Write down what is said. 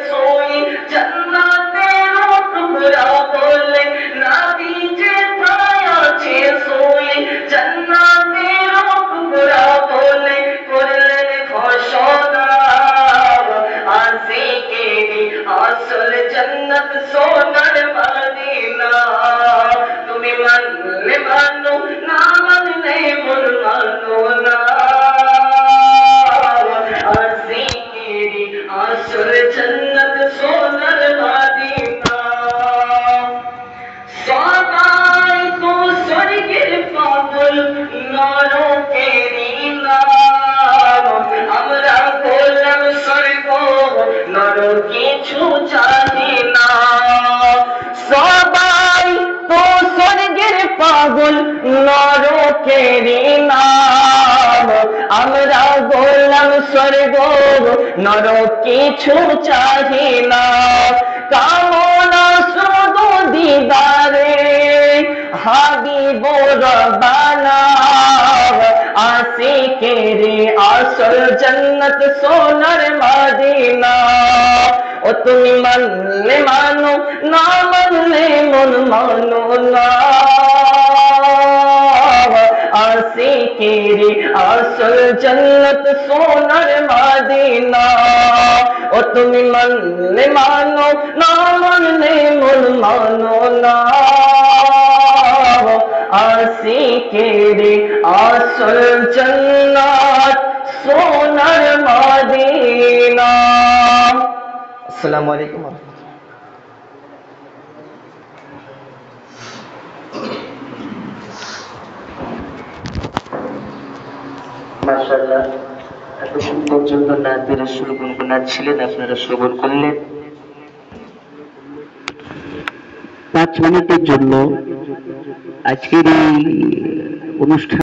सोई जन्नतेरो टुकड़ा बोले नबी जे छाया छे सोई जन्नतेरो टुकड़ा बोले করলেন ঘোষণা আশিকেরি আসল জান্নাত সোনার মদিনা তুমি মানলে মানো না মানলে মন মানো না আশিকেরি আসল জান্নাত সোনার মদিনা সবাই তো স্বর্গের পাগল নরকেরি নাম আমরা বললাম স্বর্গ নরক কিছু জানি না সবাই তো স্বর্গের পাগল নরকেরি নাম আমরা বললাম স্বর্গ নরক কিছু চাহি না কামনা শুধু দিদারে হাবিব রব্বানা আশিকেরি আসল জান্নাত সোনার মদিনা ও তুমি মানলে মানো না মানলে মন মানো না আশিকেরি আসল জান্নাত সোনার মদিনা ও তুমি মানলে মানো না মানলে মন মানো না আশিকেরি আসল জান্নাত সোনার মদিনা। আসসালামু আলাইকুম। মাশাআল্লাহ, এতক্ষণ পর্যন্ত নাতে রাসূল গুনগুনাত ছিলেন, আপনারা শ্রবণ করলেন। 5 মিনিটের জন্য আজকের এই অনুষ্ঠান